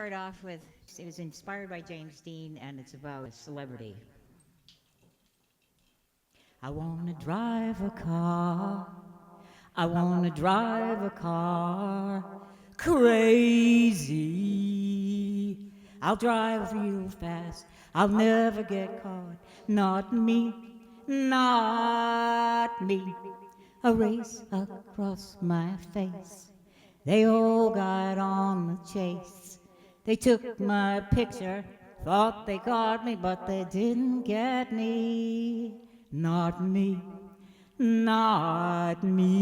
start off with, it was inspired by James Dean, and it's about a celebrity. I want to drive a car. I want to drive a car. Crazy. I'll drive real fast. I'll never get caught. Not me. Not me. A race across my face. They all got on the chase. They took my picture, thought they got me, but they didn't get me. Not me, not me.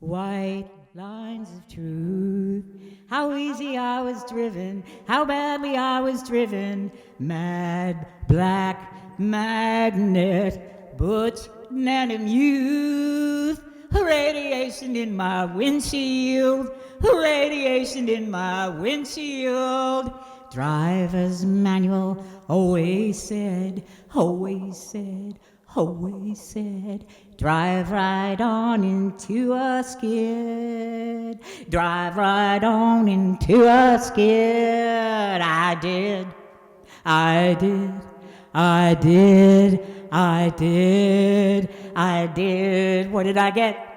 White lines of truth, how easy I was driven, how badly I was driven. Mad black magnet, butch random youth. Radiation in my windshield, radiation in my windshield. Driver's manual always said, always said, always said, drive right on into a skid. Drive right on into a skid. I did, I did, I did, I did, I did. What did I get?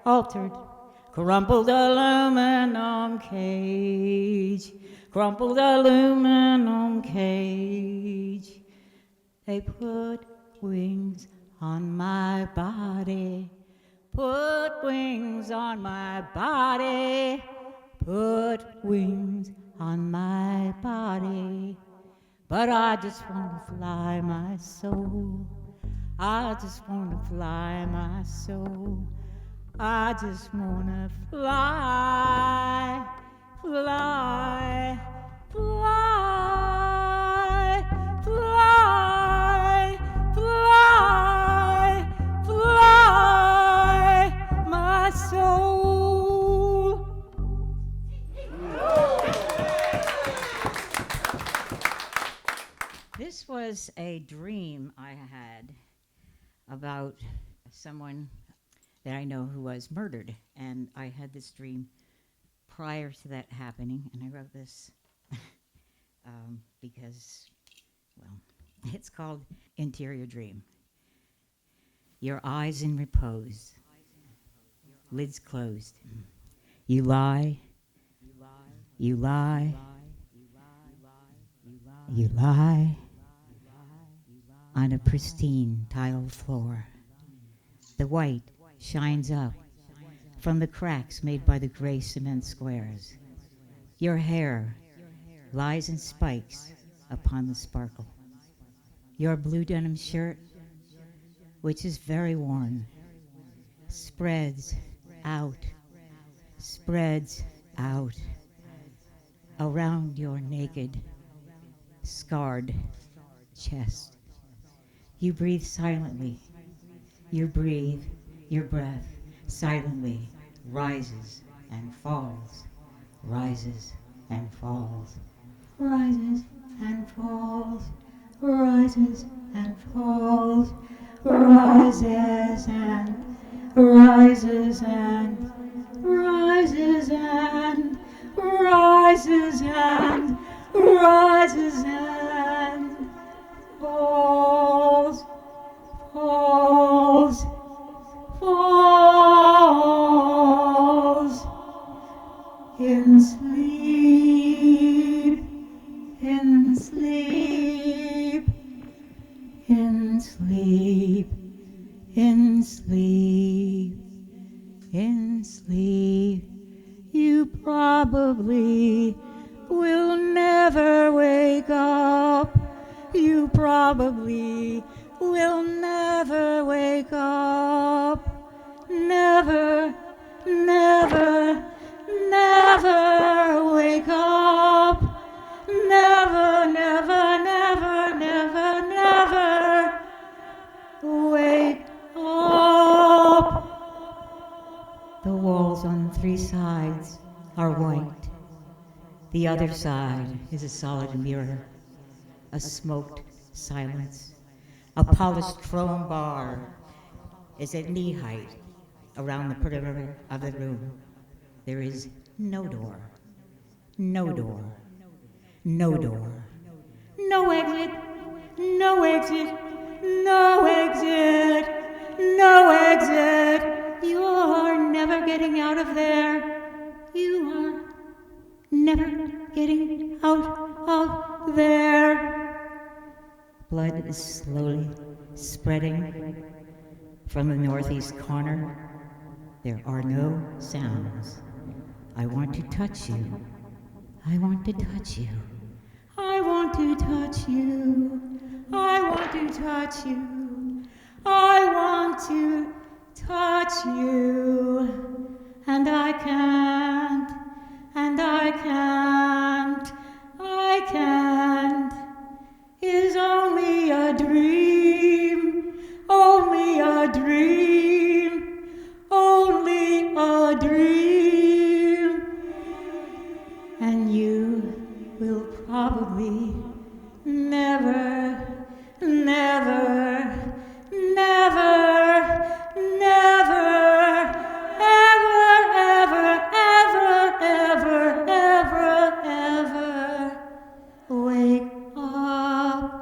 Altered, crumpled aluminum cage. Crumpled aluminum cage. They put wings on my body. Put wings on my body. Put wings on my body. But I just want to fly my soul. I just want to fly my soul. I just want to fly. Fly, fly, fly, fly, fly, my soul. This was a dream I had about someone that I know who was murdered, and I had this dream prior to that happening, and I wrote this because, well, it's called Interior Dream. Your eyes in repose, lids closed. You lie, you lie, you lie on a pristine tile floor. The white shines up from the cracks made by the gray cement squares. Your hair lies in spikes upon the sparkle. Your blue denim shirt, which is very worn, spreads out around your naked, scarred chest. You breathe silently. You breathe, your breath silently rises and falls, rises and falls, rises and falls, rises and falls, rises and rises and rises and rises and rises and falls, falls, falls in sleep, in sleep, in sleep, in sleep, in sleep. You probably will never wake up. You probably will never wake up. Never, never, never wake up. Never, never, never, never, never wake up. The walls on 3 sides are white. The other side is a solid mirror, a smoked silence. A polished chrome bar is at knee height around the perimeter of the room. There is no door. no door, no door, no exit, no exit, no exit, no exit. You're never getting out of there. You are never getting out of there. Blood is slowly spreading from the northeast corner. There are no sounds. I want to touch you. I want to touch you. I want to touch you. I want to touch you. I want to touch you. And I can't. And I can't. I can't. It's only a dream. Only a dream. Only a dream. And you will probably never, never, never, never, ever, ever, ever, ever, ever, ever wake up.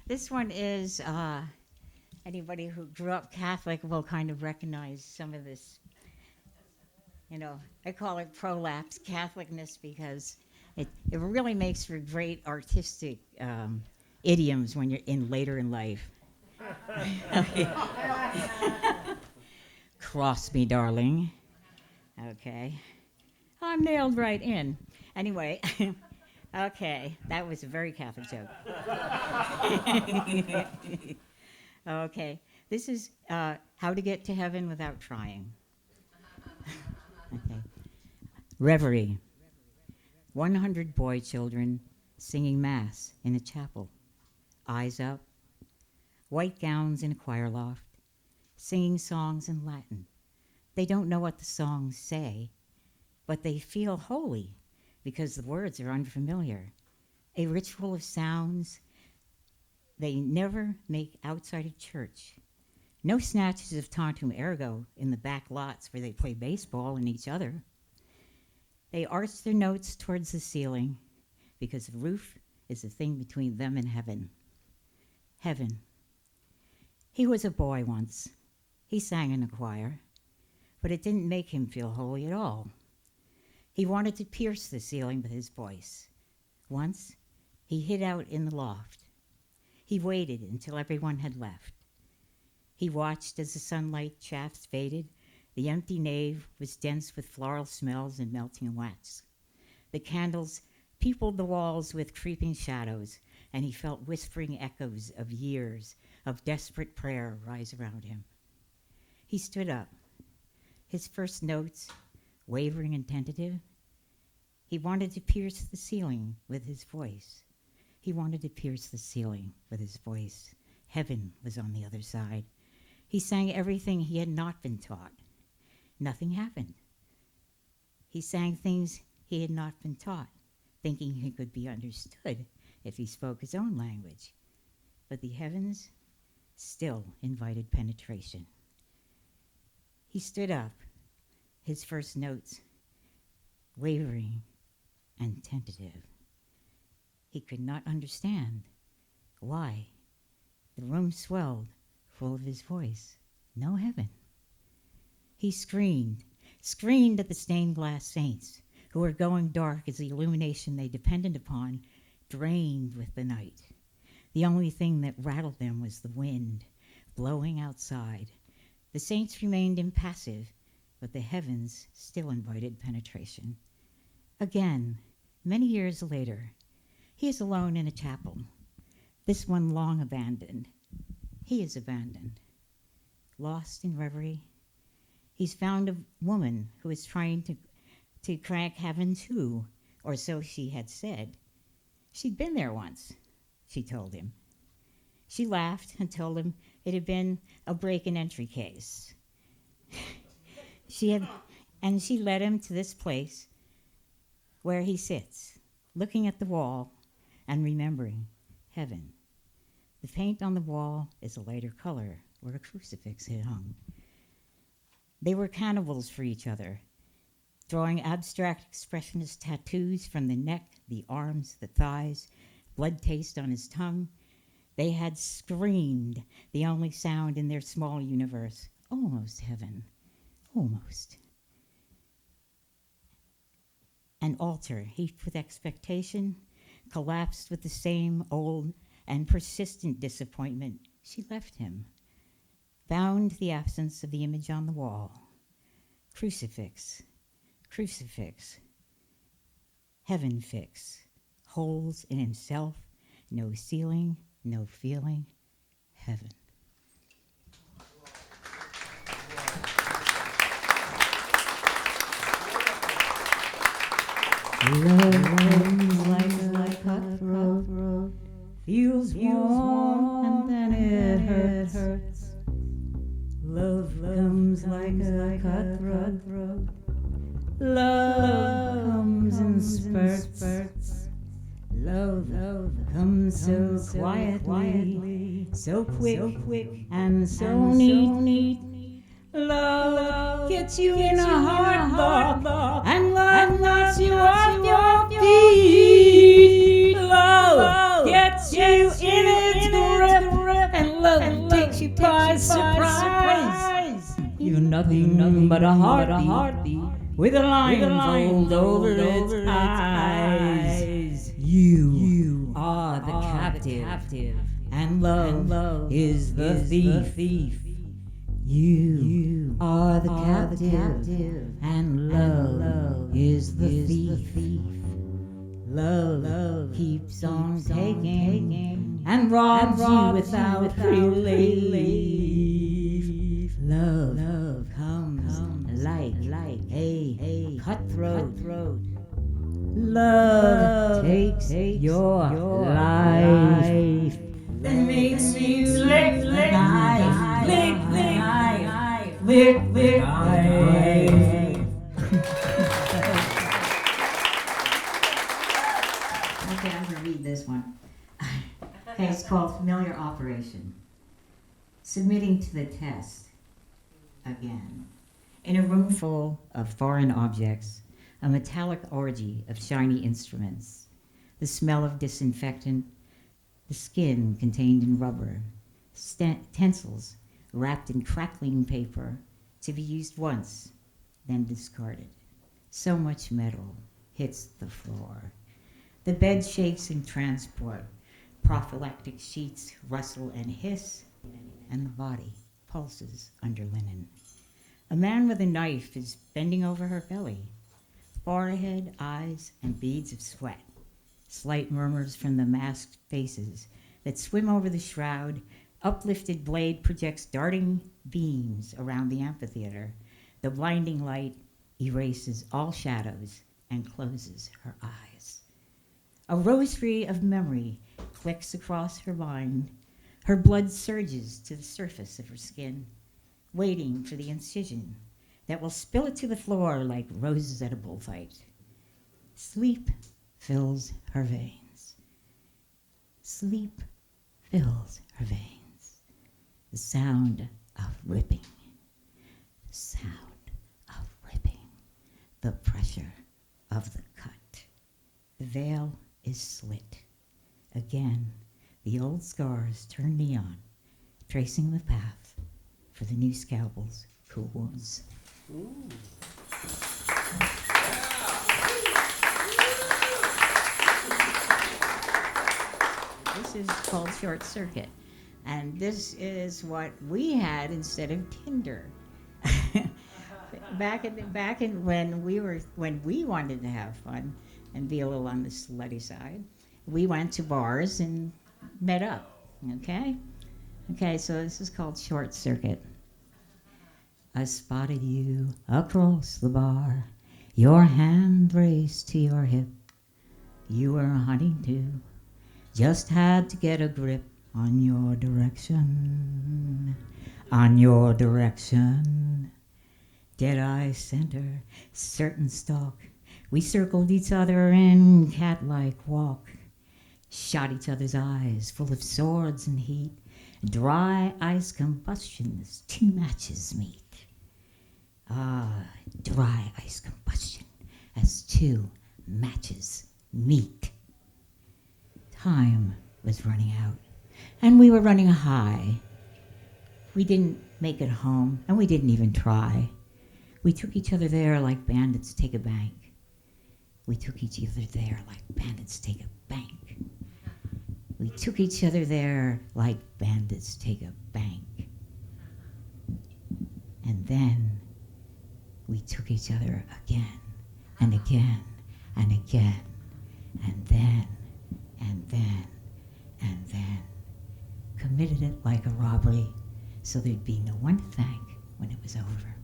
This one is, anybody who grew up Catholic will kind of recognize some of this. You know, I call it prolapse Catholicness because it really makes for great artistic idioms when you're later in life. Cross me, darling. Okay. I'm nailed right in. Anyway. Okay, that was a very Catholic joke. Okay, this is how to get to heaven without trying. Okay. Reverie. 100 boy children singing mass in a chapel. Eyes up. White gowns in a choir loft. Singing songs in Latin. They don't know what the songs say, but they feel holy because the words are unfamiliar. A ritual of sounds they never make outside of church. No snatches of tantum ergo in the back lots where they play baseball and each other. They arch their notes towards the ceiling because the roof is the thing between them and heaven. Heaven. He was a boy once. He sang in a choir, but it didn't make him feel holy at all. He wanted to pierce the ceiling with his voice. Once, he hid out in the loft. He waited until everyone had left. He watched as the sunlight shafts faded. The empty nave was dense with floral smells and melting wax. The candles peopled the walls with creeping shadows, and he felt whispering echoes of years of desperate prayer rise around him. He stood up. His first notes, wavering and tentative. He wanted to pierce the ceiling with his voice. He wanted to pierce the ceiling with his voice. Heaven was on the other side. He sang everything he had not been taught. Nothing happened. He sang things he had not been taught, thinking he could be understood if he spoke his own language. But the heavens still invited penetration. He stood up, his first notes wavering and tentative. He could not understand why. The room swelled, full of his voice. No heaven. He screamed at the stained glass saints who were going dark as the illumination they depended upon drained with the night. The only thing that rattled them was the wind blowing outside. The saints remained impassive, but the heavens still invited penetration. Again, many years later, he is alone in a chapel, this one long abandoned. He is abandoned, lost in reverie. He's found a woman who is trying to crank heaven too, or so she had said. She'd been there once, she told him. She laughed and told him it had been a break-and-entry case. She led him to this place where he sits, looking at the wall and remembering heaven. The paint on the wall is a lighter color where a crucifix had hung. They were cannibals for each other, drawing abstract expressionist tattoos from the neck, the arms, the thighs, blood taste on his tongue. They had screamed the only sound in their small universe, almost heaven, almost. An altar heaped with expectation collapsed with the same old and persistent disappointment. She left him, found the absence of the image on the wall. Crucifix, crucifix, heaven fix, holes in himself, no ceiling, no feeling, heaven. Love like cutthroat, feels warm and then it hurts. Love comes like a cutthroat. Love comes in spurts. Love comes so quietly, so quick and so neat. Love gets you in a hard lock, and love knocks you off your feet. Love gets you in its grip, and love takes you by surprise. You're nothing but a heartbeat with a line over its eyes. You are the captive, and love is the thief. You are the captive, and love is the thief. Love keeps on taking and robs you without relief. Love comes like a cutthroat. Love takes your life and makes you lick the knife. Lick the knife. Okay, I'm going to read this one. Okay, it's called Familiar Operation. Submitting to the test again. In a room full of foreign objects, a metallic orgy of shiny instruments, the smell of disinfectant, the skin contained in rubber, stencils wrapped in crackling paper to be used once, then discarded. So much metal hits the floor. The bed shakes in transport. Prophylactic sheets rustle and hiss, and the body pulses under linen. A man with a knife is bending over her belly. Forehead, eyes, and beads of sweat. Slight murmurs from the masked faces that swim over the shroud. Uplifted blade projects darting beams around the amphitheater. The blinding light erases all shadows and closes her eyes. A rosary of memory clicks across her mind. Her blood surges to the surface of her skin, waiting for the incision that will spill it to the floor like roses at a bullfight. Sleep fills her veins. Sleep fills her veins. The sound of ripping. The sound of ripping. The pressure of the cut. The veil is slit. Again, the old scars turn neon, tracing the path for the new scalpel's cool wounds. Ooh. This is called Short Circuit, and this is what we had instead of Tinder. back in when we wanted to have fun and be a little on the slutty side, we went to bars and met up. Okay, so this is called Short Circuit. I spotted you across the bar, your hand braced to your hip. You were hunting too, just had to get a grip on your direction. Dead eye center, certain stalk. We circled each other in cat-like walk. shot each other's eyes full of swords and heat. Dry ice combustion as 2 matches meet. Ah, dry ice combustion as 2 matches meet. Time was running out, and we were running high. We didn't make it home, and we didn't even try. We took each other there like bandits take a bank. We took each other there like bandits take a bank. We took each other there like bandits take a bank. And then we took each other again and again and again, and then and then and then. Committed it like a robbery, so there'd be no one to thank when it was over.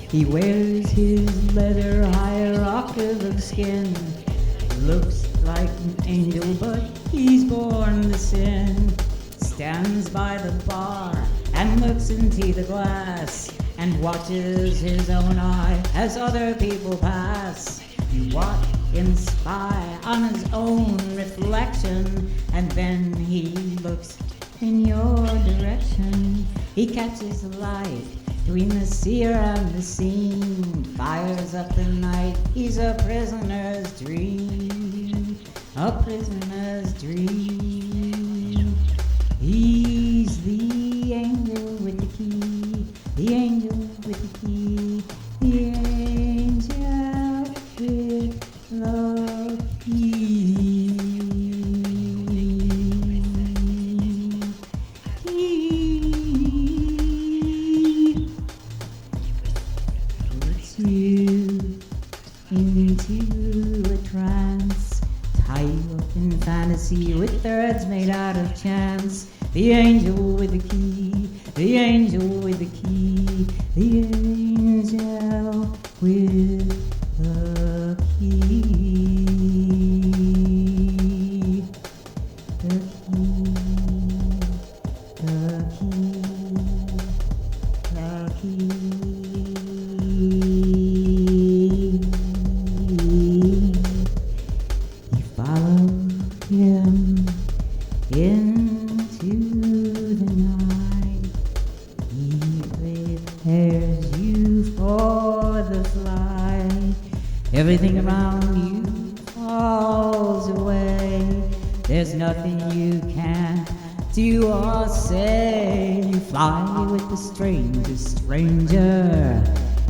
He wears his leather higher octave of skin. Looks like an angel, but he's born to sin. Stands by the bar and looks into the glass and watches his own eye as other people pass. You watch him spy on his own reflection, and then he looks in your direction. He catches the light between the seer and the seen, fires up the night. He's a prisoner's dream, a prisoner's dream. He's the angel with the key, the angel with the key, the angel with the key. You into a trance, tie you up in fantasy with threads made out of chance. The angel with the key, the angel with the key, the angel with the key, the key, the key, the key. Everything around you falls away. There's nothing you can do or say. You fly with the strangest stranger.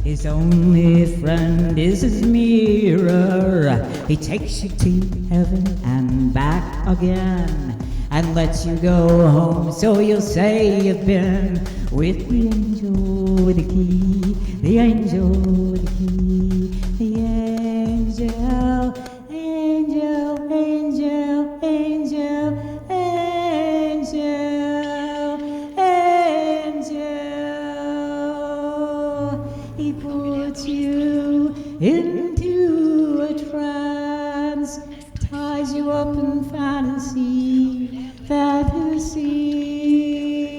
His only friend is his mirror. He takes you to heaven and back again and lets you go home, so you'll say you've been with the angel with the key, the angel with the key, the angel, angel, angel, angel, angel, angel. He puts you into a trance, ties you up in fantasy that you see,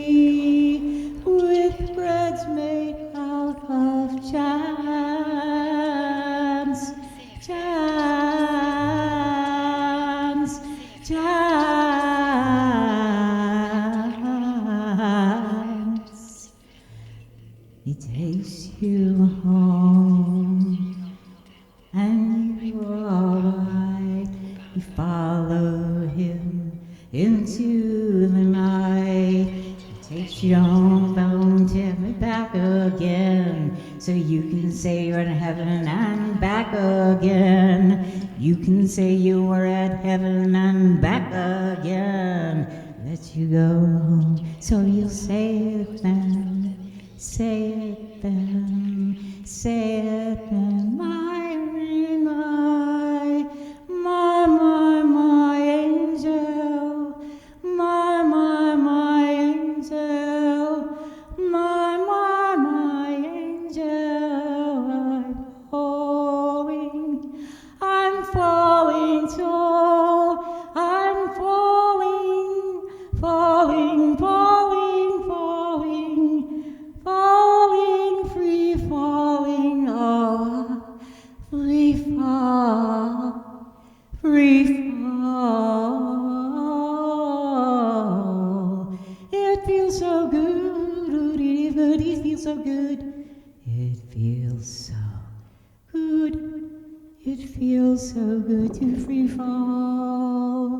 with threads made out of chance, chance, chance. He takes you home, and you're alright. You follow him into the night. He takes you on fountain and back again, so you can say you're in heaven and back again. You can say you were at heaven and back again. Let you go home, so you'll say it then, say it then, say it then. My angel, It feels so good to free fall,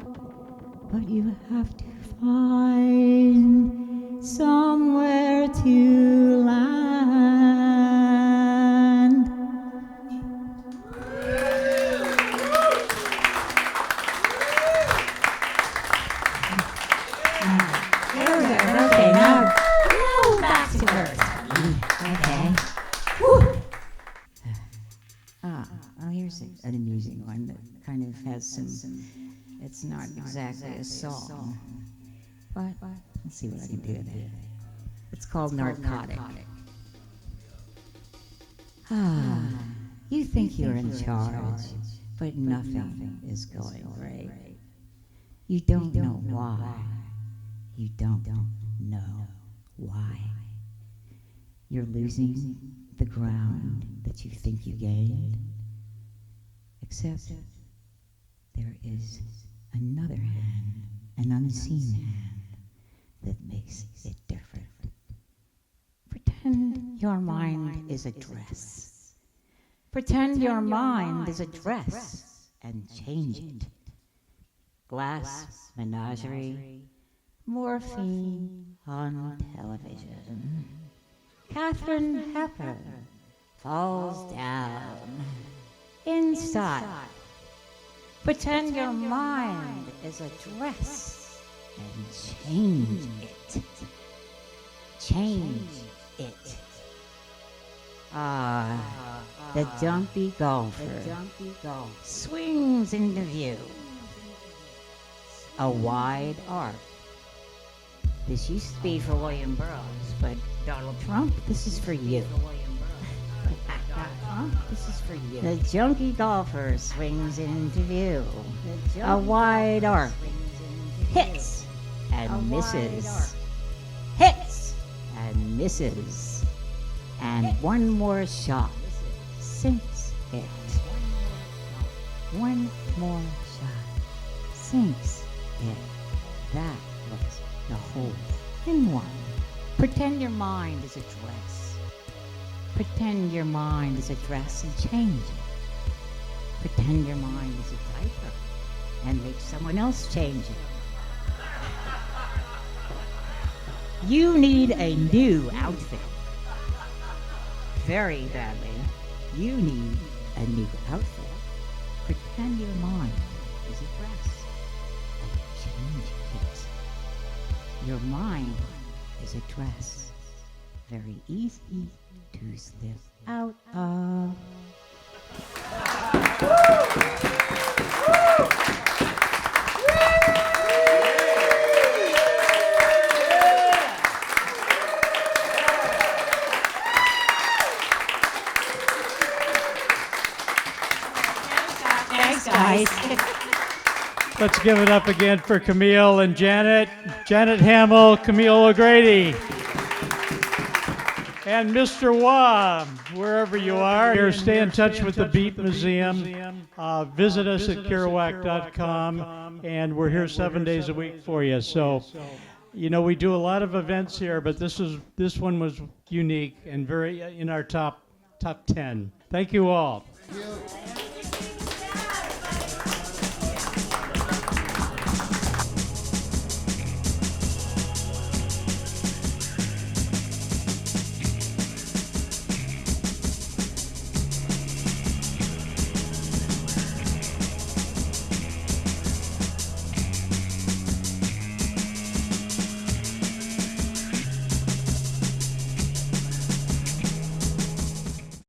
but you have to find somewhere to land. There we go. Okay, now back to earth. Okay. Woo. Oh, here's an amusing one that kind of has some, it's not exactly a song, but let's see what I can do with it. It's called Narcotic. You think you're in charge, but nothing is going right. You don't know why. You don't know why. You're losing the ground that you think you gained. Except there is another hand, an unseen hand, that makes it different. Pretend your mind is a dress. Pretend your mind is a dress and change it. Glass menagerie, morphine on television. Katharine Hepburn falls down. Inside. Pretend your mind is a dress and change it. Change it. The jumpy golfer swings into view. A wide arc. This used to be for William Burroughs, but Donald Trump, this is for you. This is for you. The junkie golfer swings into view. A wide arc. Hits and misses. Hits and misses. And one more shot. Sinks it. One more shot. Sinks it. That was the hole in one. Pretend your mind is a dress. Pretend your mind is a dress and change it. Pretend your mind is a diaper and make someone else change it. You need a new outfit. Very badly. You need a new outfit. Pretend your mind is a dress and change it. Your mind is a dress. Very easy to slip out of. Thanks, guys. Let's give it up again for Camille and Janet. Janet Hamill, Camille O'Grady. And Mr. Wah, wherever you are, here, stay in touch with the Beat Museum. Visit us at kerouac.com, and we're here 7 days a week for you. So, you know, we do a lot of events here, but this one was unique and very in our top 10. Thank you all. Thank you.